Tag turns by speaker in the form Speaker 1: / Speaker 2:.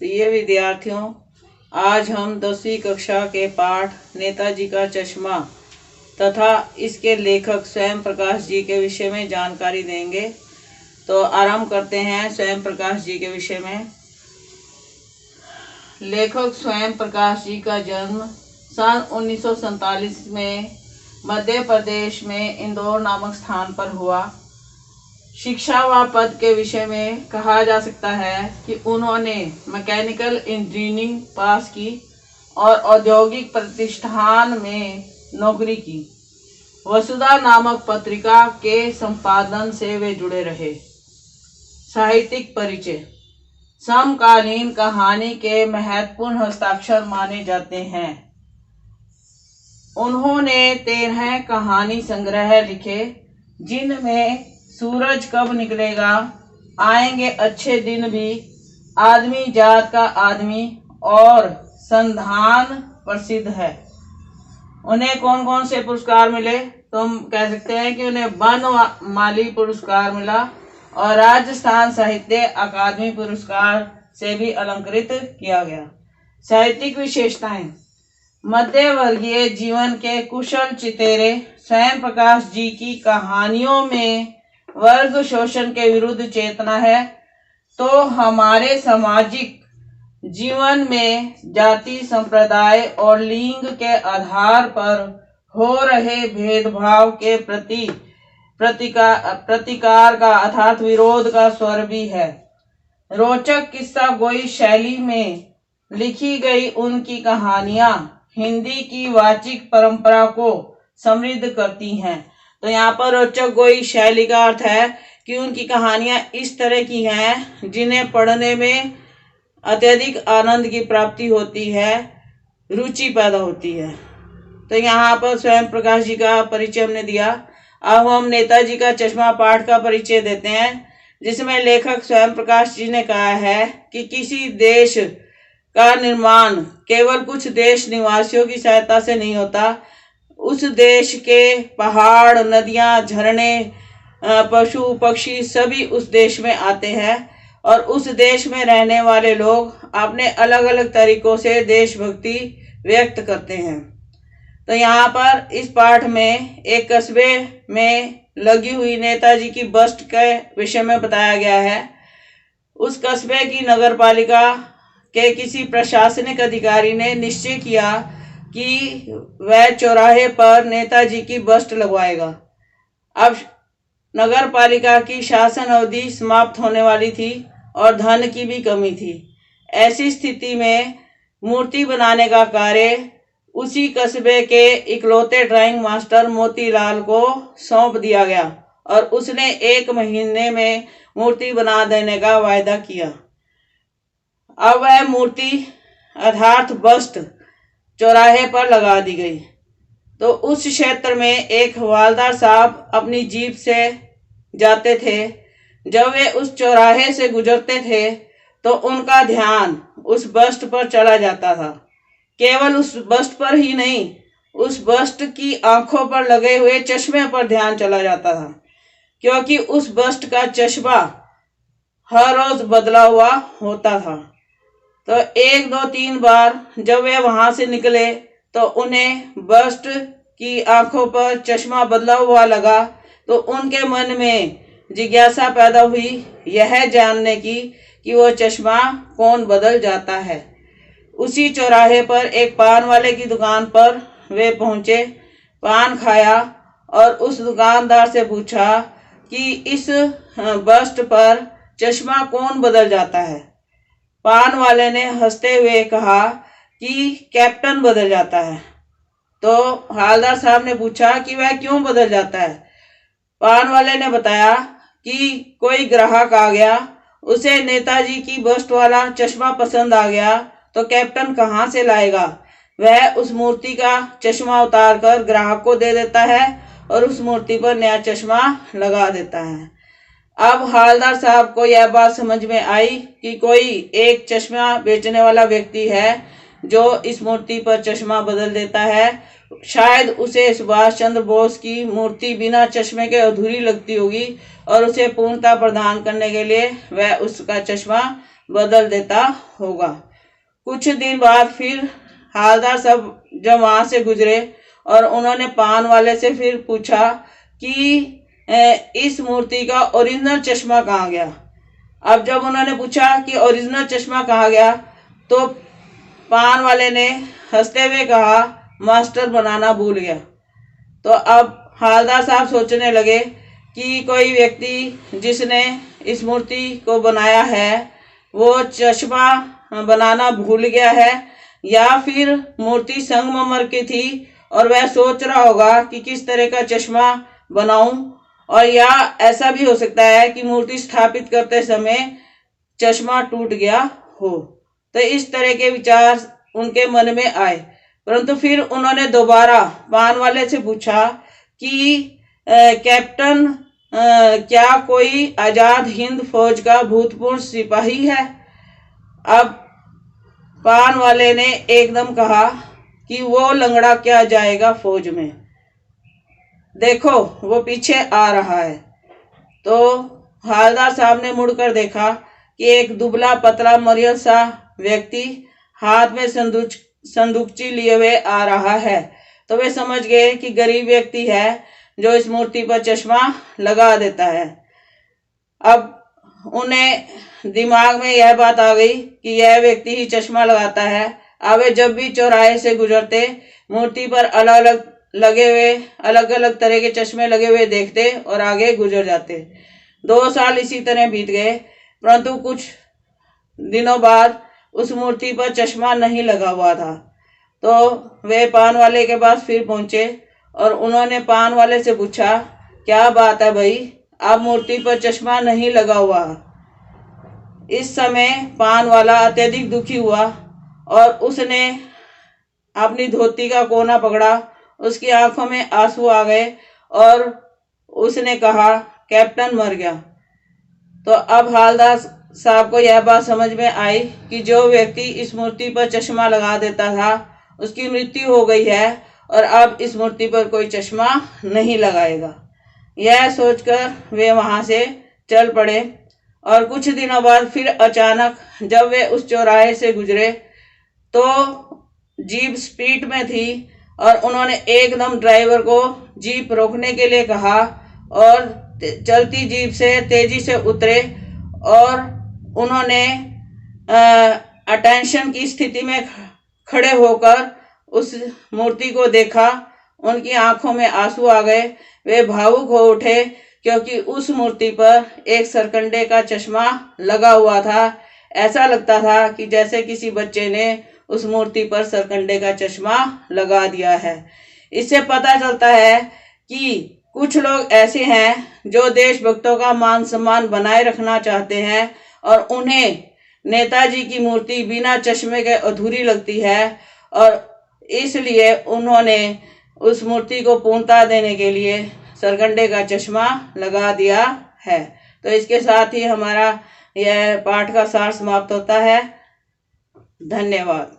Speaker 1: प्रिय विद्यार्थियों, आज हम 10वीं कक्षा के पाठ नेताजी का चश्मा तथा इसके लेखक स्वयं प्रकाश जी के विषय में जानकारी देंगे। तो आरंभ करते हैं स्वयं प्रकाश जी के विषय में। लेखक स्वयं प्रकाश जी का जन्म सन 1947 में मध्य प्रदेश में इंदौर नामक स्थान पर हुआ। शिक्षा व पद के विषय में कहा जा सकता है कि उन्होंने मैकेनिकल इंजीनियरिंग पास की और औद्योगिक प्रतिष्ठान में नौकरी की। वसुधा नामक पत्रिका के संपादन से वे जुड़े रहे। साहित्यिक परिचय। समकालीन कहानी के महत्वपूर्ण हस्ताक्षर माने जाते हैं। उन्होंने 13 कहानी संग्रह लिखे, जिनमें सूरज कब निकलेगा, आएंगे अच्छे दिन भी, आदमी जात का आदमी और संधान प्रसिद्ध है। उन्हें कौन कौन से पुरस्कार मिले? तो हम कह सकते हैं कि उन्हें वन माली पुरस्कार मिला और राजस्थान साहित्य अकादमी पुरस्कार से भी अलंकृत किया गया। साहित्यिक विशेषताएं। मध्य वर्गीय जीवन के कुशल चितेरे स्वयं प्रकाश जी की कहानियों में वर्ग शोषण के विरुद्ध चेतना है, तो हमारे सामाजिक जीवन में जाति, संप्रदाय और लिंग के आधार पर हो रहे भेदभाव के प्रति प्रतिकार का अर्थात विरोध का स्वर भी है। रोचक किस्सा गोई शैली में लिखी गई उनकी कहानियां हिंदी की वाचिक परंपरा को समृद्ध करती हैं। तो यहाँ पर रोचक गोई शैली का अर्थ है कि उनकी कहानियां इस तरह की हैं जिन्हें पढ़ने में अत्यधिक आनंद की प्राप्ति होती है, रुचि पैदा होती है। तो यहाँ पर स्वयं प्रकाश जी का परिचय हमने दिया। अब हम नेताजी का चश्मा पाठ का परिचय देते हैं, जिसमें लेखक स्वयं प्रकाश जी ने कहा है कि किसी देश का निर्माण केवल कुछ देश निवासियों की सहायता से नहीं होता। उस देश के पहाड़, नदियां, झरने, पशु पक्षी सभी उस देश में आते हैं और उस देश में रहने वाले लोग अपने अलग अलग तरीकों से देशभक्ति व्यक्त करते हैं। तो यहाँ पर इस पाठ में एक कस्बे में लगी हुई नेताजी की बस्ट के विषय में बताया गया है। उस कस्बे की नगर पालिका के किसी प्रशासनिक अधिकारी ने निश्चय किया कि वह चौराहे पर नेताजी की बस्ट लगवाएगा। अब नगर पालिका की शासन अवधि समाप्त होने वाली थी और धन की भी कमी थी। ऐसी स्थिति में मूर्ति बनाने का कार्य उसी कस्बे के इकलौते ड्राइंग मास्टर मोतीलाल को सौंप दिया गया और उसने 1 महीने में मूर्ति बना देने का वायदा किया। अब वह मूर्ति अर्थात बस्ट चौराहे पर लगा दी गई। तो उस क्षेत्र में एक हवालदार साहब अपनी जीप से जाते थे। जब वे उस चौराहे से गुजरते थे तो उनका ध्यान उस बस्ट पर चला जाता था। केवल उस बस्ट पर ही नहीं, उस बस्ट की आंखों पर लगे हुए चश्मे पर ध्यान चला जाता था, क्योंकि उस बस्ट का चश्मा हर रोज बदला हुआ होता था। तो 1, 2, 3 बार जब वे वहां से निकले तो उन्हें बस्ट की आंखों पर चश्मा बदला हुआ लगा। तो उनके मन में जिज्ञासा पैदा हुई यह जानने की कि वो चश्मा कौन बदल जाता है। उसी चौराहे पर एक पान वाले की दुकान पर वे पहुंचे, पान खाया और उस दुकानदार से पूछा कि इस बस्ट पर चश्मा कौन बदल जाता है। पान वाले ने हंसते हुए कहा कि कैप्टन बदल जाता है। तो हवलदार साहब ने पूछा कि वह क्यों बदल जाता है। पान वाले ने बताया कि कोई ग्राहक आ गया, उसे नेताजी की बस्ट वाला चश्मा पसंद आ गया, तो कैप्टन कहाँ से लाएगा। वह उस मूर्ति का चश्मा उतार कर ग्राहक को दे देता है और उस मूर्ति पर नया चश्मा लगा देता है। अब हवलदार साहब को यह बात समझ में आई कि कोई एक चश्मा बेचने वाला व्यक्ति है जो इस मूर्ति पर चश्मा बदल देता है। शायद उसे सुभाष चंद्र बोस की मूर्ति बिना चश्मे के अधूरी लगती होगी और उसे पूर्णता प्रदान करने के लिए वह उसका चश्मा बदल देता होगा। कुछ दिन बाद फिर हालदार साहब जब वहां से गुजरे और उन्होंने पान वाले से फिर पूछा कि इस मूर्ति का ओरिजिनल चश्मा कहाँ गया। अब जब उन्होंने पूछा कि ओरिजिनल चश्मा कहाँ गया, तो पान वाले ने हंसते हुए कहा, मास्टर बनाना भूल गया। तो अब हालदार साहब सोचने लगे कि कोई व्यक्ति जिसने इस मूर्ति को बनाया है वो चश्मा बनाना भूल गया है, या फिर मूर्ति संगमरमर की थी और वह सोच रहा होगा कि किस तरह का चश्मा बनाऊं, और या ऐसा भी हो सकता है कि मूर्ति स्थापित करते समय चश्मा टूट गया हो। तो इस तरह के विचार उनके मन में आए, परंतु फिर उन्होंने दोबारा पान वाले से पूछा कि कैप्टन, क्या कोई आजाद हिंद फौज का भूतपूर्व सिपाही है। अब पान वाले ने एकदम कहा कि वो लंगड़ा क्या जाएगा फौज में, देखो वो पीछे आ रहा है। तो हालदार साहब ने मुड़कर देखा कि एक दुबला पतला मरियल सा व्यक्ति हाथ में संदूकची लिए हुए आ रहा है। तो वे समझ गए कि गरीब व्यक्ति है जो इस मूर्ति पर चश्मा लगा देता है। अब उन्हें दिमाग में यह बात आ गई कि यह व्यक्ति ही चश्मा लगाता है। अब वे जब भी चौराहे से गुजरते मूर्ति पर अलग अलग तरह के चश्मे लगे हुए देखते और आगे गुजर जाते। 2 साल इसी तरह बीत गए, परंतु कुछ दिनों बाद उस मूर्ति पर चश्मा नहीं लगा हुआ था। तो वे पान वाले के पास फिर पहुंचे और उन्होंने पान वाले से पूछा, क्या बात है भाई, आप मूर्ति पर चश्मा नहीं लगा हुआ। इस समय पान वाला अत्यधिक दुखी हुआ और उसने अपनी धोती का कोना पकड़ा, उसकी आंखों में आंसू आ गए और उसने कहा, कैप्टन मर गया। तो अब हालदार साहब को यह बात समझ में आई कि जो व्यक्ति इस मूर्ति पर चश्मा लगा देता था उसकी मृत्यु हो गई है और अब इस मूर्ति पर कोई चश्मा नहीं लगाएगा। यह सोचकर वे वहां से चल पड़े और कुछ दिनों बाद फिर अचानक जब वे उस चौराहे से गुजरे तो जीप स्पीड में थी और उन्होंने एकदम ड्राइवर को जीप रोकने के लिए कहा और चलती जीप से तेजी से उतरे और उन्होंने अटेंशन की स्थिति में खड़े होकर उस मूर्ति को देखा। उनकी आंखों में आंसू आ गए, वे भावुक हो उठे क्योंकि उस मूर्ति पर एक सरकंडे का चश्मा लगा हुआ था। ऐसा लगता था कि जैसे किसी बच्चे ने उस मूर्ति पर सरकंडे का चश्मा लगा दिया है। इससे पता चलता है कि कुछ लोग ऐसे हैं जो देशभक्तों का मान सम्मान बनाए रखना चाहते हैं और उन्हें नेताजी की मूर्ति बिना चश्मे के अधूरी लगती है और इसलिए उन्होंने उस मूर्ति को पूर्णता देने के लिए सरकंडे का चश्मा लगा दिया है। तो इसके साथ ही हमारा यह पाठ का सार समाप्त होता है। धन्यवाद।